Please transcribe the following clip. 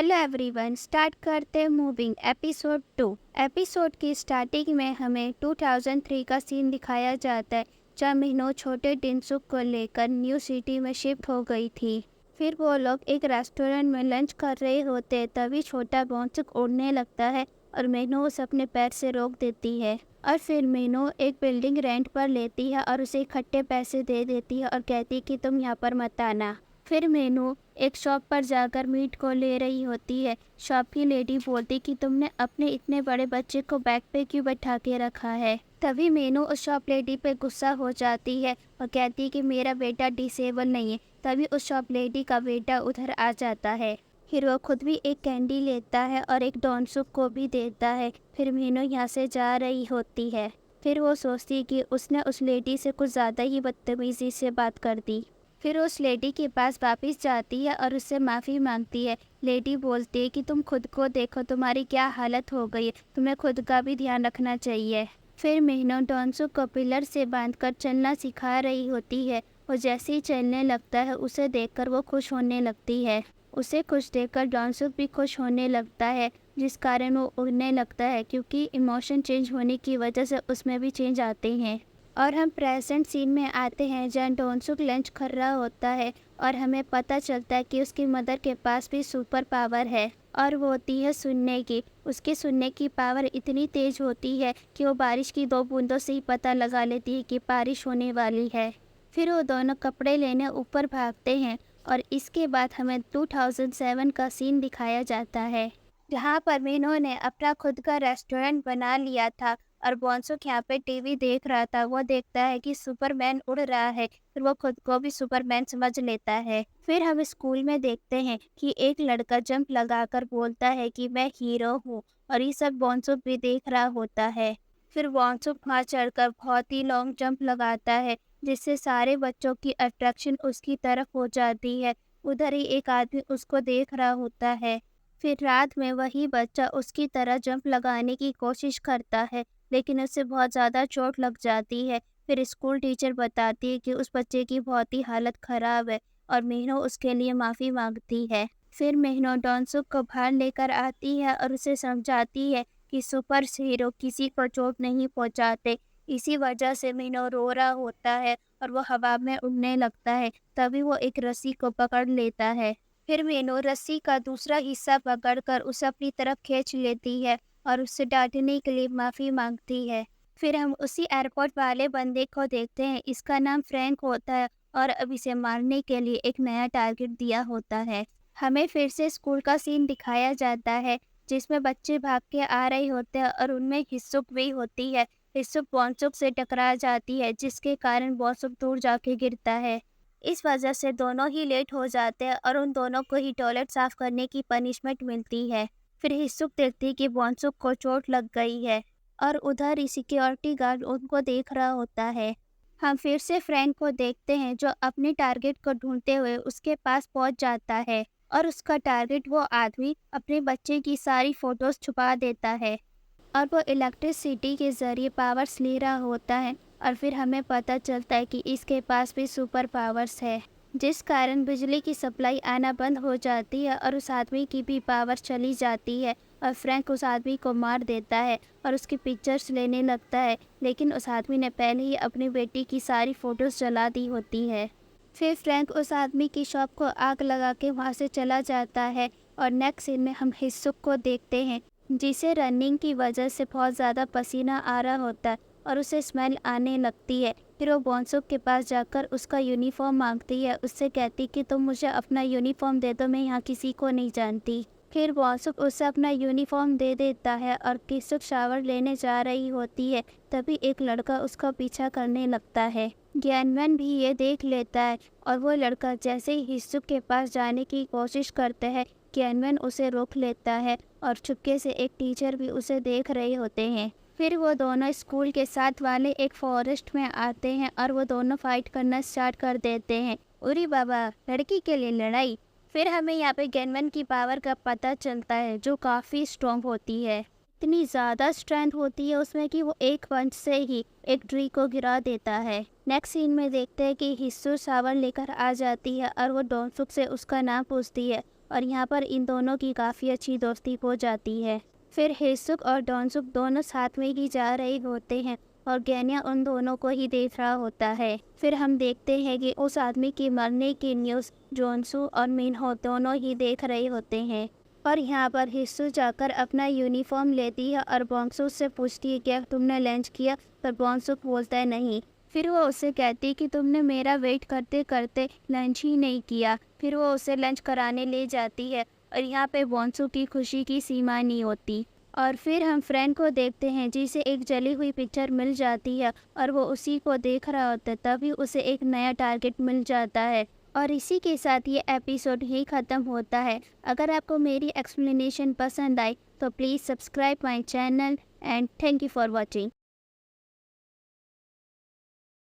Hello everyone, start करते हैं moving episode 2। Episode की स्टार्टिंग में हमें 2003 का सीन दिखाया जाता है जब मीनू छोटे डिनसुक को लेकर न्यू सिटी में शिफ्ट हो गई थी। फिर वो लोग एक रेस्टोरेंट में लंच कर रहे होते तभी छोटा बॉन्सुक उड़ने लगता है और मीनू उसे अपने पैर से रोक देती है। और फिर मीनू एक बिल्डिंग रेंट पर लेती है और उसे इकट्ठे पैसे दे देती है और कहती है कि तुम यहाँ पर मत आना। फिर मीनू एक शॉप पर जाकर मीट को ले रही होती है। शॉप की लेडी बोलती कि तुमने अपने इतने बड़े बच्चे को बैग पे क्यों बैठा के रखा है। तभी मीनू उस शॉप लेडी पे गुस्सा हो जाती है और कहती है कि मेरा बेटा डिसेबल नहीं है। तभी उस शॉप लेडी का बेटा उधर आ जाता है। फिर वो खुद भी एक कैंडी लेता है और एक डॉनसुक को भी देता है। फिर मीनू यहाँ से जा रही होती है। फिर वो सोचती है कि उसने उस लेडी से कुछ ज़्यादा ही बदतमीज़ी से बात कर दी। फिर उस लेडी के पास वापस जाती है और उससे माफ़ी मांगती है। लेडी बोलती है कि तुम खुद को देखो, तुम्हारी क्या हालत हो गई है, तुम्हें खुद का भी ध्यान रखना चाहिए। फिर मीनू डॉनसुक को पिलर से बांधकर चलना सिखा रही होती है और जैसे ही चलने लगता है उसे देखकर वो खुश होने लगती है। उसे खुश देखकर डॉनसुक भी खुश होने लगता है, जिस कारण वो उड़ने लगता है क्योंकि इमोशन चेंज होने की वजह से उसमें भी चेंज आते हैं। और हम प्रेजेंट सीन में आते हैं जहाँ डॉनसुक लंच कर रहा होता है और हमें पता चलता है कि उसकी मदर के पास भी सुपर पावर है और वो होती है सुनने की। उसके सुनने की पावर इतनी तेज होती है कि वो बारिश की 2 बूंदों से ही पता लगा लेती है कि बारिश होने वाली है। फिर वो दोनों कपड़े लेने ऊपर भागते हैं और इसके बाद हमें 2007 का सीन दिखाया जाता है जहाँ पर मीनू ने अपना खुद का रेस्टोरेंट बना लिया था और बॉन्सुक यहाँ पे टीवी देख रहा था। वो देखता है कि सुपरमैन उड़ रहा है, फिर वो खुद को भी सुपरमैन समझ लेता है। फिर हम स्कूल में देखते हैं कि एक लड़का जंप लगाकर बोलता है कि मैं हीरो हूँ और ये सब बॉन्सुक भी देख रहा होता है। फिर बॉन्सुक वहाँ चढ़कर बहुत ही लॉन्ग जंप लगाता है जिससे सारे बच्चों की अट्रैक्शन उसकी तरफ हो जाती है। उधर ही एक आदमी उसको देख रहा होता है। फिर रात में वही बच्चा उसकी तरह जंप लगाने की कोशिश करता है लेकिन उससे बहुत ज़्यादा चोट लग जाती है। फिर स्कूल टीचर बताती है कि उस बच्चे की बहुत ही हालत ख़राब है और मीनू उसके लिए माफ़ी मांगती है। फिर मीनू डॉनसुक को बाहर लेकर आती है और उसे समझाती है कि सुपर हीरो किसी को चोट नहीं पहुंचाते। इसी वजह से मीनू रो रहा होता है और वो हवा में उड़ने लगता है। तभी वो एक रस्सी को पकड़ लेता है। फिर मीनू रस्सी का दूसरा हिस्सा पकड़कर उसे अपनी तरफ खींच लेती है और उससे डांटने के लिए माफ़ी मांगती है। फिर हम उसी एयरपोर्ट वाले बंदे को देखते हैं। इसका नाम फ्रैंक होता है और अब इसे मारने के लिए एक नया टारगेट दिया होता है। हमें फिर से स्कूल का सीन दिखाया जाता है जिसमें बच्चे भाग के आ रहे होते हैं और उनमें हिस्सुक भी होती है। हिस्सुक बॉन्सुक से टकरा जाती है जिसके कारण बॉन्सुक दूर जाके गिरता है। इस वजह से दोनों ही लेट हो जाते हैं और उन दोनों को ही टॉयलेट साफ करने की पनिशमेंट मिलती है। फिर हिस्सुक देखती कि बॉन्सुक को चोट लग गई है और उधर ही सिक्योरिटी गार्ड उनको देख रहा होता है। हम फिर से फ्रैंक को देखते हैं जो अपने टारगेट को ढूंढते हुए उसके पास पहुंच जाता है और उसका टारगेट वो आदमी अपने बच्चे की सारी फोटोज छुपा देता है और वो इलेक्ट्रिसिटी के ज़रिए पावर्स ले रहा होता है। और फिर हमें पता चलता है कि इसके पास भी सुपर पावर्स है जिस कारण बिजली की सप्लाई आना बंद हो जाती है और उस आदमी की भी पावर चली जाती है और फ्रैंक उस आदमी को मार देता है और उसकी पिक्चर्स लेने लगता है। लेकिन उस आदमी ने पहले ही अपनी बेटी की सारी फ़ोटोज़ जला दी होती है। फिर फ्रैंक उस आदमी की शॉप को आग लगा के वहाँ से चला जाता है और नेक्स्ट सीन में हम हिस्सुक को देखते हैं जिसे रनिंग की वजह से बहुत ज़्यादा पसीना आ रहा होता है और उसे स्मेल आने लगती है। फिर वो बॉन्सुक के पास जाकर उसका यूनिफॉर्म मांगती है। उससे कहती कि तुम मुझे अपना यूनिफॉर्म दे दो, मैं यहाँ किसी को नहीं जानती। फिर बॉन्सुक उसे अपना यूनिफॉर्म दे देता है और हिस्सुक शावर लेने जा रही होती है। तभी एक लड़का उसका पीछा करने लगता है। ज्ञानवन भी ये देख लेता है और वो लड़का जैसे ही हिस्सुक के पास जाने की कोशिश करते हैं ज्ञानवन उसे रोक लेता है और चुपके से एक टीचर भी उसे देख रहे होते हैं। फिर वो दोनों स्कूल के साथ वाले एक फॉरेस्ट में आते हैं और वो दोनों फाइट करना स्टार्ट कर देते हैं। उरी बाबा, लड़की के लिए लड़ाई। फिर हमें यहाँ पे गैनमैन की पावर का पता चलता है जो काफ़ी स्ट्रॉन्ग होती है। इतनी ज़्यादा स्ट्रेंथ होती है उसमें कि वो एक पंच से ही एक ट्री को गिरा देता है। नेक्स्ट सीन में देखते हैं कि हिस्सू सावर लेकर आ जाती है और वो डॉनसुक से उसका नाम पूछती है और यहाँ पर इन दोनों की काफ़ी अच्छी दोस्ती हो जाती है। फिर हेसुक और डोनसुक दोनों साथ में ही जा रहे होते हैं और गेन्या उन दोनों को ही देख रहा होता है। फिर हम देखते हैं कि उस आदमी के मरने की न्यूज़ जोनसू और मिन्हो दोनों ही देख रहे होते हैं। और यहाँ पर हिस्सू जाकर अपना यूनिफॉर्म लेती है और बोंगसू से पूछती है क्या तुमने लंच किया, पर बोंगसू बोलता है नहीं। फिर वो उससे कहती है कि तुमने मेरा वेट करते करते लंच ही नहीं किया। फिर वो उसे लंच कराने ले जाती है और यहाँ पे बोंगसू की खुशी की सीमा नहीं होती। और फिर हम फ्रेंड को देखते हैं जिसे एक जली हुई पिक्चर मिल जाती है और वो उसी को देख रहा होता है, तभी उसे एक नया टारगेट मिल जाता है। और इसी के साथ ये एपिसोड ही ख़त्म होता है। अगर आपको मेरी एक्सप्लेनेशन पसंद आई तो please subscribe my channel and thank you for watching.